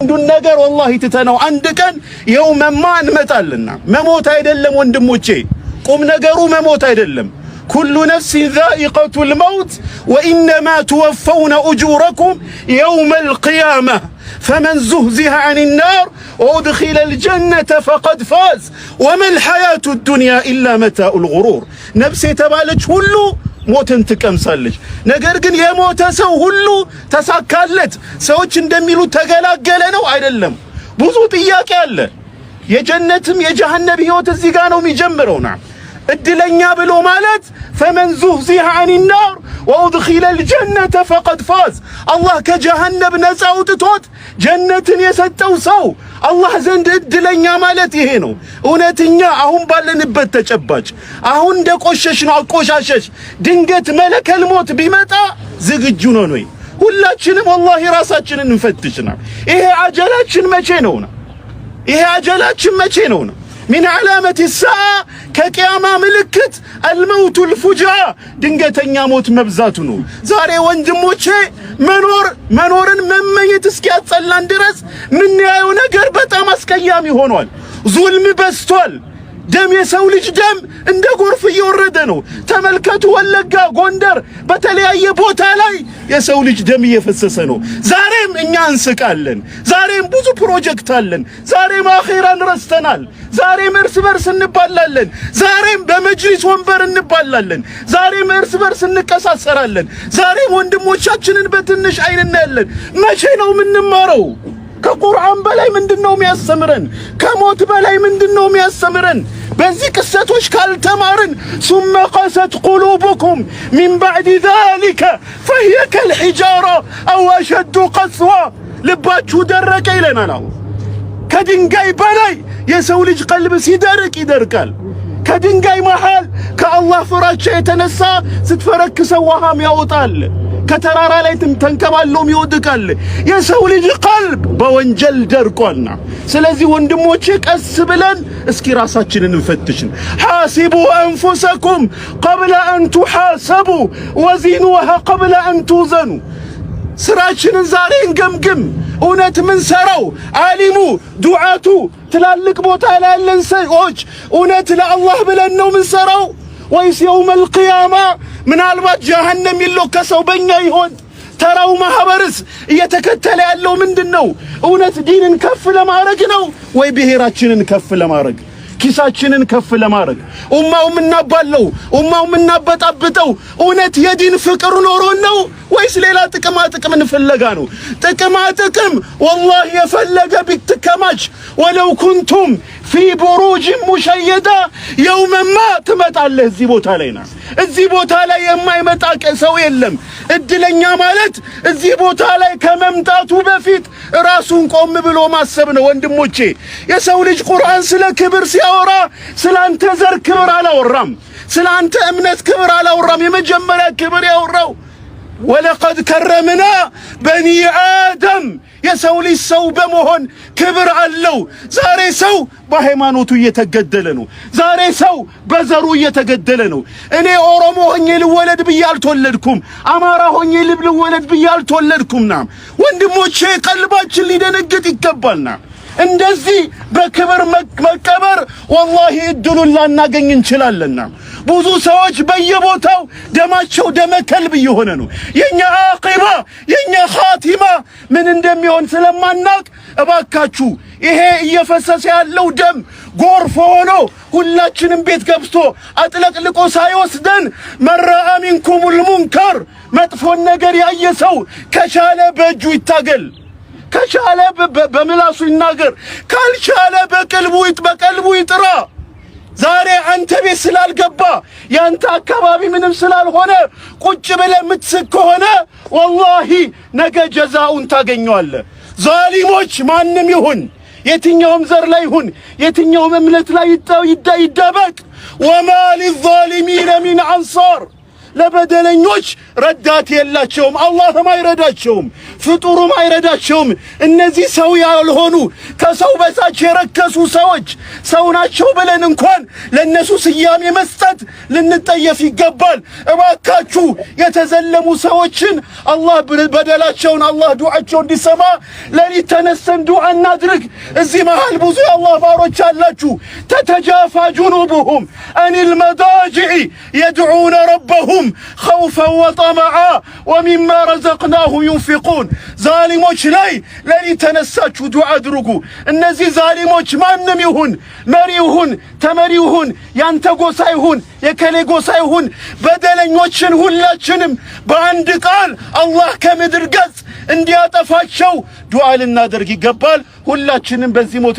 አንዱን ነገር ወላሂ ትተነው አንድ ቀን የውመማ እንመጣልና መሞት አይደለም ወንድሞቼ ቁም ነገሩ መሞት አይደለም ኩሉ ነፍስ ዛኢቀቱል መውት ወኢንማ ትወፈውነ ኡጁረኩም የውመል ቂያማ فمن زهزه عن النار وادخل الجنة فقد فاز وما الحياة الدنيا إلا متاع الغرور نفسي تبالج ሁሉ ሞትን ትቀምሳለች ነገር ግን የሞተ ሰው ሁሉ ተሳካለት ሰዎች እንደሚሉት ተገላገለ ነው አይደለም ብዙ ጥያቄ አለ የጀነትም የጀሃነም ህይወት እዚህ ጋር ነው የሚጀምረውና እድለኛ ብሎ ማለት فمن زهزه عن النار وادخل الجنة فقد فاز الله كجهنم ነፃ አውጥቶት ጀነትን የሰጠው ሰው አላህ ዘንድ እድለኛ ማለት ይሄ ነው እውነተኛ አሁን ባለንበት ተጨባጭ አሁን እንደቆሸሽ ነው አቆሻሸሽ ድንገት መለከል ሞት ቢመጣ ዝግጁ ነው ነው ሁላችንም والله ራሳችንን እንፈትሽና ይሄ አጀላችን መቼ ነውና ይሄ አጀላችን መቼ ነውና من علامة الساعة كقيامة ملكت الموت الفجاء ድንገተኛ ሞት መብዛቱ ነው ዛሬ ወንድሞቼ መኖርን መመኘት እስኪያጸላን ድረስ ምን ያዩ ነገር በጣም አስቀያሚ ሆኗል ዙልም በስቷል ደም የሰው ልጅ ደም እንደ ጎርፍ እየወረደ ነው ተመልከቱ ወለጋ ጎንደር በተለያየ ቦታ ላይ የሰው ልጅ ደም እየፈሰሰ ነው ዛሬም እኛ እንስቃለን ዛሬም ብዙ ፕሮጀክት አለን ዛሬም አኺራን ረስተናል ዛሬም እርስ በርስ እንባላለን ዛሬም በመጅሊስ ወንበር እንባላለን ዛሬም እርስ በርስ እንቀሳሰራለን ዛሬም ወንድሞቻችንን በትንሽ አይን እናያለን መቼ ነው የምንማረው ከቁርአን በላይ ምንድነው የሚያስተምረን ከሞት በላይ ምንድነው የሚያስተምረን በዚህ ቅሰቶች ካልተማርን ثم قست قلوبكم من بعد ذلك فهي كالحجارة أو أشد قسوة ልባችሁ ደረቀ ይለናል ከድንጋይ በላይ የሰው ልጅ ቀልብ ሲደርቅ ይደርቃል ከድንጋይ መሃል ከአላህ ፍራቻ የተነሳ ስትፈረክሰው ውሃም ያወጣል ከተራራ ላይ ተንከባሎም ይወድቃል የሰው ልጅ ቀልብ በወንጀል ደርቋልና ስለዚህ ወንድሞቼ ቀስ ብለን እስኪ ራሳችንን እንፈትሽን حاسبوا أنفسكم قبل أن تحاسبوا وزنوها قبل أن توزنوا ስራችንን ዛሬ እንገምግም እውነት ምን ሰራው ዓሊሙ ዱዓቱ ትላልቅ ቦታ ላይ ያለን ሰዎች እውነት ለአላህ ብለን ነው ምን ሰራው ወይስ የውመል ቂያማ ምናልባት ጀሃነም ይለከሰው በእኛ ይሆን ተራው ማህበርስ እየተከተለ ያለው ምንድነው እውነት ዲንን ከፍ ለማድረግ ነው ወይ ብሔራችንን ከፍ ለማድረግ ኪሳችንን ከፍ ለማድረግ ኡማው ምናባለው ኡማው ምናበጣብጠው እውነት የዲን ፍቅር ኖሮ ነው ወይስ ሌላ ጥቅም እንፈልጋ ነው ጥቅም والله የፈለገ ቢትከማች ولو كنتم في بروج مشيدة يوما ما ትመጣለህ እዚህ ቦታ ላይና እዚህ ቦታ ላይ የማይመጣ ሰው የለም እድለኛ ማለት እዚህ ቦታ ላይ ከመምጣቱ በፊት ራሱን ቆም ብሎ ማሰብ ነው ወንድሞቼ የሰው ልጅ ቁርአን ስለ ክብር ሲያወራ ስላንተ ዘር ክብር አላወራም ስላንተ እምነት ክብር አላወራም የመጀመሪያ ክብር ያወራው ولقد كرمنا بني آدم የሰው ልጅ ሰው በመሆን ክብር አለው ዛሬ ሰው በሃይማኖቱ እየተገደለ ነው ዛሬ ሰው በዘሩ እየተገደለ ነው እኔ ኦሮሞ ሆኜ ልወለድ ብያልተወለድኩም አማራ ሆኜ ልወለድ ብያልተወለድኩምና ወንድሞቼ ቀልባችን ሊደነግጥ ይገባልና እንደዚህ በክብር መቀበር والله እድሉን ላናገኝ እንችላለንና ብዙ ሰዎች በየቦታው ደማቸው ደመከልብ እየሆነ ነው የኛ አቂባ የኛ ኻቲማ ምን እንደሚሆን ስለማናቅ እባካችሁ ይሄ እየፈሰሰ ያለው ደም ጎርፍ ሆኖ ሁላችንም ቤት ገብቶ አጥለቅልቆ ሳይወስደን መራአ ሚንኩሙል ሙንከር መጥፎን ነገር ያየሰው ከቻለ በእጁ ይታገል ከቻለ በምላሱ ይናገር ካልቻለ በቀልቡ ይጥራ ዛሬ አንተ ቤት ስላልገባ ያንተ አካባቢ ምንም ስላልሆነ ቁጭ ብለህ ምትስቅ ሆነ والله ነገ ጀዛውን ታገኘዋለህ ዛሊሞች ማንም ይሁን የትኛውም ዘር ላይ ይሁን የትኛውም እምነት ላይ ይደበቅ وما للظالمين من انصار ለበደለኞች ረዳት የላቸውም አላህም አይረዳቸውም ፍጡሩም አይረዳቸውም እነዚህ ሰው ያልሆኑ ከሰው በታች የረከሱ ሰዎች ሰው ናቸው ብለን እንኳን ለነሱ ስያሜ መስጠት ልንጠየፍ ይገባል እባካችሁ የተዘለሙ ሰዎችን አላህ በደላቸውን አላህ ዱዓቸው እንዲሰማ ለሊት ተነስተን ዱዓ እናድርግ እዚህ መሃል ብዙ የአላህ ባሮች አላችሁ ተተጃፋ ጁኑቡሁም አኒል መዳጂዕ يدعون ربهم خوفا وطمعا ومما رزقناهم ينفقون ظالموች ላይ ለሊት ተነሳችሁ ዱዓ አድርጉ እነዚህ ዛሊሞች ማንም ይሁን መሪ ይሁን ተመሪ ይሁን ያንተ ጎሳ ይሁን የከሌ ጎሳ ይሁን በደለኞችን ሁላችንም በአንድ ቃል አላህ ከምድር ገጽ እንዲያጠፋቸው ዱዓ ልናደርግ ይገባል ሁላችንም በዚህ ሞት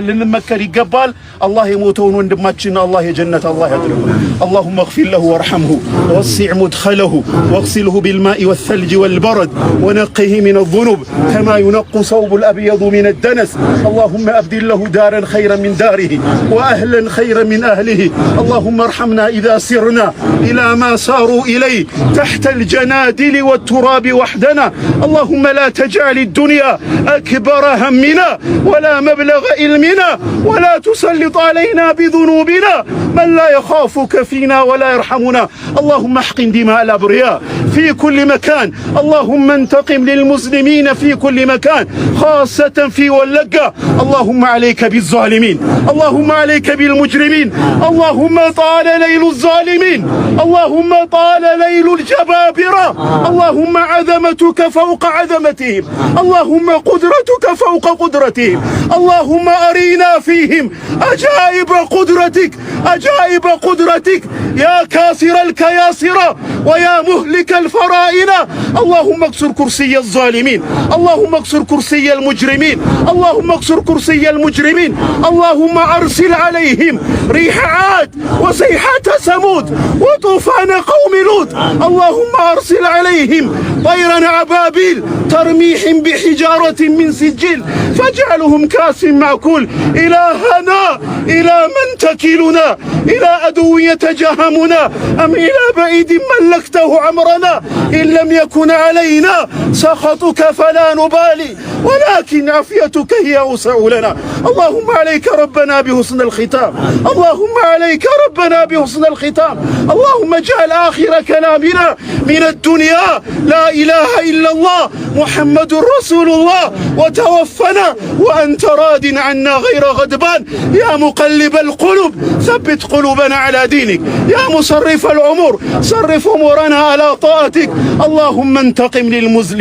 ልንመከር ይገባል አላህ የሞተውን ወንድማችን አላህ የጀነት አላህ ያድርገው اللهم اغفر له وارحمه ووسع مدخله واغسله بالماء والثلج والبرد ونقه من الذنوب كما ينقى ثوب الأبيض من الدنس اللهم أبدل له دارا خيرا من داره وأهلا خيرا من أهله اللهم ارحمنا إذا سرنا إلى ما ساروا إليه تحت الجنادل والتراب وحدنا اللهم لا تجعل الدنيا أكبر همنا ولا مبلغ علمنا ولا تسلط علينا بذنوبنا من لا يخافك فينا ولا يرحمنا اللهم احقن دماء الأبرياء في كل مكان اللهم انتقم للمسلمين في كل مكان خاصة في ولقة اللهم عليك بالظالمين اللهم عليك بالمجرمين اللهم طال ليل الظالمين اللهم طال ليل الجبابرة اللهم عظمتك فوق عظمتهم اللهم قدرتك فوق قدرتهم اللهم أرينا فيهم أجائب قدرتك أجائب قدرتك يا كاسر الكياسرة ويا مهلك الفرائنة اللهم اكسر كرسي الظالمين اللهم اكسر كرسي المجرمين اللهم اكسر كرسي المجرمين اللهم أرسل عليهم ريح عاد وسيحة ثمود وطوفان قوم لوط اللهم أرسل عليهم طيرا أبابيل ترميهم بحجارة من سجيل فاجعلهم كاس معكول إلهنا إلى من تكلنا إلى عدو يتجهمنا أم إلى بعيد ملكته أمرنا إن لم يكن علينا سخطك فلا نبالي ولكن عافيتك هي أوسع لنا اللهم عليك ربنا بحسن الختام اللهم عليك ربنا بحسن الختام اللهم اجعل آخر كلامنا من الدنيا لا إله إلا الله محمد رسول الله وتوفنا وأنت راد عنا غير غضبان يا مقلب القلوب ثبت قلوبنا على دينك يا مصرف العمر صرف أمورنا على طاعتك اللهم انتقم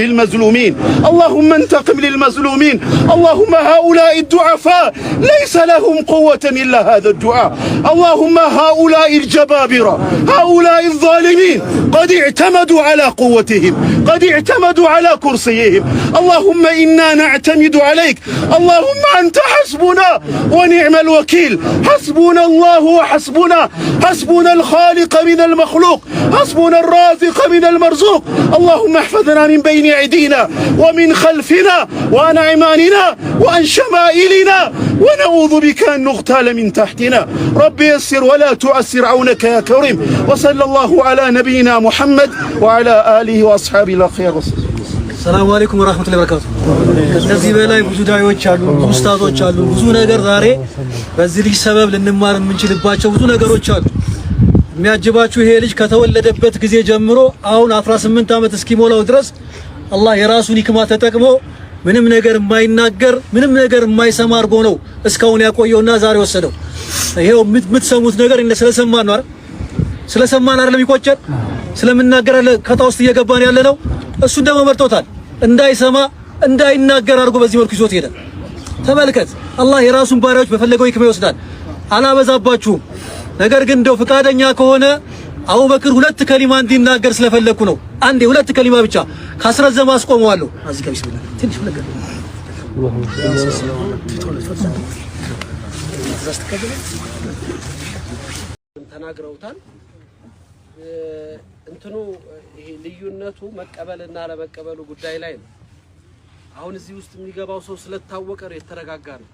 للمظلومين اللهم انتقم للمظلومين اللهم هؤلاء الضعفاء ليس لهم قوة إلا هذا الدعاء اللهم هؤلاء الجبابرة هؤلاء الظالمين قد اعتمدوا على قوتهم قد اعتمدوا على كرسيهم اللهم إنا نعتمد عليك اللهم أنت حسبنا ونعم الوكيل حسبنا الله وحسبنا حسبنا الخالق من المخلوق حسبنا الرازق من المرزوق اللهم احفظنا من بين أيدينا ومن خلفنا وعن أيماننا وعن شمائلنا ونعوذ بك أن نغتال من تحتنا رب يسر ولا تؤسر عونك يا كريم وصلى الله على نبينا محمد وعلى آله وأصحابه الأخيار السلام عليكم ورحمة الله وبركاته ከዚህ በላይ ብዙ ዳዮች አሉ ብዙ ኡስታዞች አሉ ብዙ ነገር ዛሬ በዚህ ልጅ ሰበብ ልንማር የምንችልባቸው ብዙ ነገሮች አሉ የሚያጅባችሁ ይሄ ልጅ ከተወለደበት ጊዜ ጀምሮ አሁን 18 ዓመት እስኪሞላው ድረስ አላህ የራሱን ሂክማ ተጠቅሞ ምንም ነገር የማይናገር ምንም ነገር የማይሰማ አድርጎ ነው እስካሁን ያቆየውና ዛሬ ወሰደው ይሄው የምትሰሙት ነገር እንደ ስለሰማን ነው አይደል ስለሰማን አይደለም ይቆጨን ስለምናገር አለ ከታውስት እየገባን ያለ ነው እሱ ደግሞ መርጦታል እንዳይሰማ እንዳይናገር አድርጎ በዚህ መልኩ ይዞት ሄደ ተመልከት አላህ የራሱን ባሪያዎች በፈለገው ሂክማ ይወስዳል አላበዛባችሁም ነገር ግን እንደው ፍቃደኛ ከሆነ አቡበክር ሁለት ከሊማ እንዲናገር ስለፈለኩ ነው አንዴ ሁለት ከሊማ ብቻ ካስረዘማ አስቆመዋለሁ አዚ ጋር ቢስሚላህ ትንሽ ነገር ተናግረውታል እንትኑ ይሄ ልዩነቱ መቀበልና ለመቀበሉ ጉዳይ ላይ ነው አሁን እዚህ ውስጥ የሚገባው ሰው ስለታወቀ የተረጋጋ ነው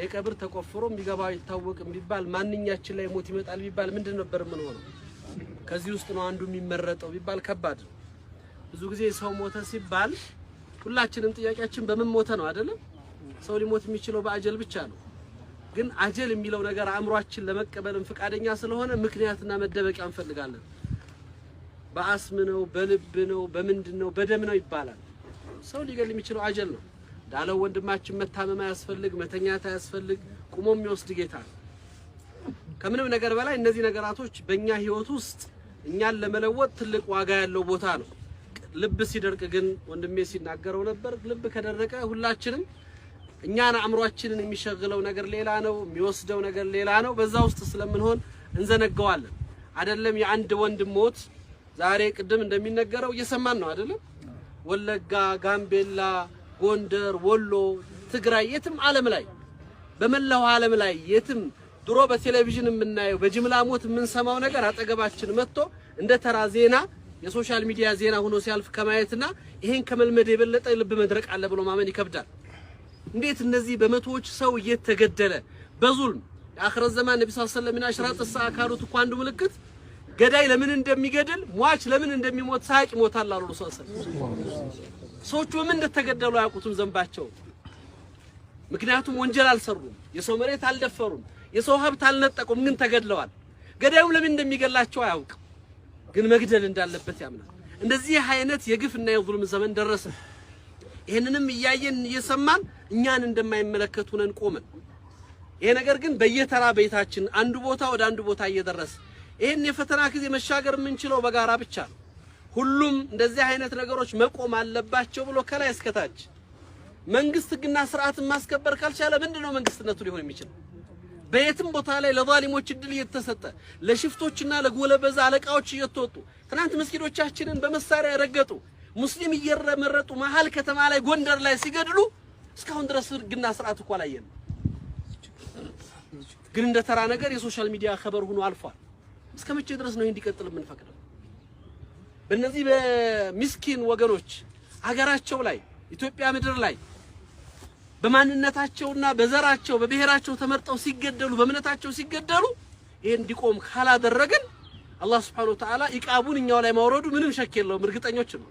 የቀብር ተቆፍሮ የሚገባው ይታወቅ ቢባል ማንኛችን ላይ ሞት ይመጣል ቢባል ምንድን ነበር ምን ሆነ ከዚህ ውስጥ ነው አንዱ የሚመረጠው ቢባል ከባድ ነው። ብዙ ጊዜ ሰው ሞተ ሲባል ሁላችንም ጥያቄያችን በምን ሞተ ነው አይደለም? ሰው ሊሞት የሚችለው በአጀል ብቻ ነው። ግን አጀል የሚለው ነገር አእምሯችን ለመቀበልም ፍቃደኛ ስለሆነ ምክንያትና መደበቂያ እንፈልጋለን። በአስም ነው፣ በልብ ነው፣ በምንድነው፣ በደም ነው ይባላል። ሰው ሊገል የሚችለው አጀል ነው። ዳለው ወንድማችን መታመም ያስፈልግ፣ መተኛት ያስፈልግ፣ ቁሞ የሚወስድ ጌታ ነው። ከምንም ነገር በላይ እነዚህ ነገራቶች በእኛ ህይወት ውስጥ እኛን ለመለወጥ ትልቅ ዋጋ ያለው ቦታ ነው። ልብ ሲደርቅ ግን ወንድሜ ሲናገረው ነበር፣ ልብ ከደረቀ ሁላችንም እኛን አእምሯችንን የሚሸግለው ነገር ሌላ ነው፣ የሚወስደው ነገር ሌላ ነው። በዛ ውስጥ ስለምንሆን እንዘነጋዋለን። አይደለም የአንድ ወንድም ሞት ዛሬ ቅድም እንደሚነገረው እየሰማን ነው አይደለም? ወለጋ፣ ጋምቤላ፣ ጎንደር፣ ወሎ፣ ትግራይ የትም ዓለም ላይ በመላው ዓለም ላይ የትም ድሮ በቴሌቪዥን የምናየው በጅምላ ሞት የምንሰማው ነገር አጠገባችን መጥቶ እንደ ተራ ዜና የሶሻል ሚዲያ ዜና ሆኖ ሲያልፍ ከማየትና ይሄን ከመልመድ የበለጠ ልብ መድረቅ አለ ብሎ ማመን ይከብዳል። እንዴት እነዚህ በመቶዎች ሰው እየተገደለ በዙልም የአኺረት ዘማን ነብዩ ሰለላሁ ዐለይሂ ወሰለም እና አሽራጥ ሰዓ ካሉት እኮ አንዱ ምልክት ገዳይ ለምን እንደሚገድል ሟች ለምን እንደሚሞት ሳይቅ ይሞታል አሉ ረሱል ሰለላሁ ዐለይሂ ወሰለም። ሰዎቹ ምን እንደተገደሉ አያውቁትም ዘንባቸው። ምክንያቱም ወንጀል አልሰሩም፣ የሰው መሬት አልደፈሩም፣ የሰው ሀብት አልነጠቁም፣ ግን ተገድለዋል። ገዳዩ ለምን እንደሚገላቸው አያውቅም፣ ግን መግደል እንዳለበት ያምናል። እንደዚህ አይነት የግፍና የዙልም ዘመን ደረሰ። ይሄንንም እያየን እየሰማን እኛን እንደማይመለከቱ ነን ቆመን። ይሄ ነገር ግን በየተራ ቤታችን አንዱ ቦታ ወደ አንዱ ቦታ እየደረሰ ይሄን የፈተና ጊዜ መሻገር የምንችለው በጋራ ብቻ ነው። ሁሉም እንደዚህ አይነት ነገሮች መቆም አለባቸው ብሎ ከላይ እስከታች መንግስት ህግና ስርዓትን ማስከበር ካልቻለ ምንድነው መንግስትነቱ ሊሆን የሚችለው? በየትም ቦታ ላይ ለዛሊሞች እድል እየተሰጠ ለሽፍቶችና ለጎለበዛ አለቃዎች እየተወጡ ትናንት መስጊዶቻችንን በመሳሪያ ያረገጡ ሙስሊም እየመረጡ መሃል ከተማ ላይ ጎንደር ላይ ሲገድሉ እስካሁን ድረስ ህግና ስርዓት እኮ አላየንም። ግን እንደ ተራ ነገር የሶሻል ሚዲያ ኸበር ሆኖ አልፏል። እስከመቼ ድረስ ነው እንዲቀጥል የምንፈቅደው? በእነዚህ በሚስኪን ወገኖች አገራቸው ላይ ኢትዮጵያ ምድር ላይ በማንነታቸውና በዘራቸው በብሔራቸው ተመርጠው ሲገደሉ በእምነታቸው ሲገደሉ ይሄን እንዲቆም ካላደረግን አላህ Subhanahu Wa Ta'ala ኢቃቡን እኛው ላይ ማውረዱ ምንም ሸክ የለውም፣ እርግጠኞች ነው።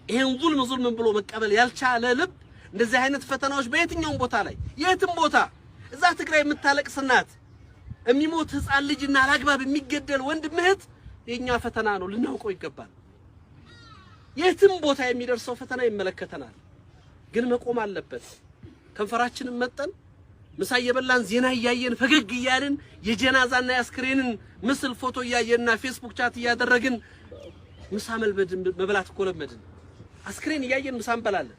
ይሄን ዙልም ብሎ መቀበል ያልቻለ ልብ እንደዚህ አይነት ፈተናዎች በየትኛውም ቦታ ላይ የትም ቦታ እዛ ትግራይ የምታለቅስ እናት የሚሞት ህፃን ልጅና አላግባብ የሚገደል ወንድም እህት የኛ ፈተና ነው፣ ልናውቀው ይገባል። የትም ቦታ የሚደርሰው ፈተና ይመለከተናል፣ ግን መቆም አለበት። ከንፈራችንን መጠን ምሳ እየበላን ዜና እያየን ፈገግ እያልን የጀናዛና የአስክሬንን ምስል ፎቶ እያየንና ፌስቡክ ቻት እያደረግን ምሳ መብላት እኮ ለመድን። አስክሬን እያየን ምሳ እንበላለን።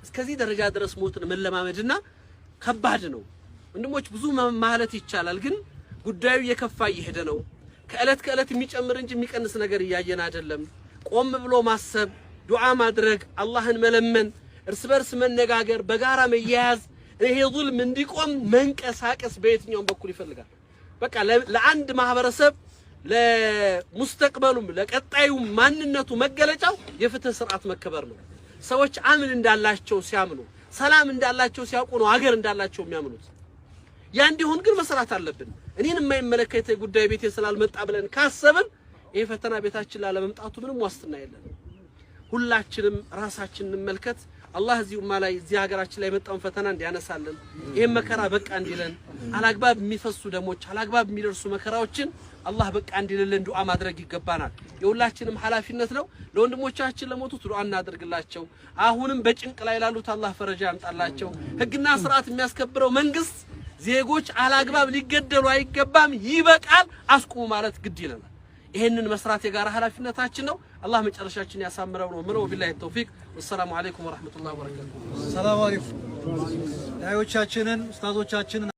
እስከዚህ ደረጃ ድረስ ሞትን መለማመድና ከባድ ነው ወንድሞች። ብዙ ማለት ይቻላል፣ ግን ጉዳዩ የከፋ እየሄደ ነው። ከእለት ከእለት የሚጨምር እንጂ የሚቀንስ ነገር እያየን አይደለም። ቆም ብሎ ማሰብ፣ ዱዓ ማድረግ፣ አላህን መለመን፣ እርስ በርስ መነጋገር፣ በጋራ መያያዝ፣ ይሄ ዙልም እንዲቆም መንቀሳቀስ በየትኛውም በኩል ይፈልጋል። በቃ ለአንድ ማህበረሰብ ለሙስተቅበሉም ለቀጣዩ ማንነቱ መገለጫው የፍትህ ስርዓት መከበር ነው። ሰዎች አምን እንዳላቸው ሲያምኑ፣ ሰላም እንዳላቸው ሲያውቁ ነው ሀገር እንዳላቸው የሚያምኑት። ያ እንዲሆን ግን መስራት አለብን። እኔን የማይመለከት ጉዳይ ቤቴ ስላልመጣ ብለን ካሰብን ይሄ ፈተና ቤታችን ላለመምጣቱ ምንም ዋስትና የለም። ሁላችንም ራሳችንን እንመልከት። አላህ እዚህ ኡማ ላይ እዚህ ሀገራችን ላይ መጣውን ፈተና እንዲያነሳልን፣ ይሄን መከራ በቃ እንዲለን፣ አላግባብ የሚፈሱ ደሞች አላግባብ የሚደርሱ መከራዎችን አላህ በቃ እንዲልልን ዱዓ ማድረግ ይገባናል። የሁላችንም ኃላፊነት ነው። ለወንድሞቻችን ለሞቱት ዱዓ እናድርግላቸው። አሁንም በጭንቅ ላይ ላሉት አላህ ፈረጃ ያምጣላቸው። ህግና ስርዓት የሚያስከብረው መንግስት ዜጎች አላግባብ ሊገደሉ አይገባም፣ ይበቃል፣ አስቁሙ ማለት ግድ ይለናል። ይሄንን መስራት የጋራ ኃላፊነታችን ነው። አላህ መጨረሻችን ያሳምረው ነው ምነው። ቢላሂ ተውፊቅ። ወሰላሙ አለይኩም ወራህመቱላሂ ወበረካቱ። ሰላም አለይኩም ዳዮቻችንን ኡስታዞቻችንን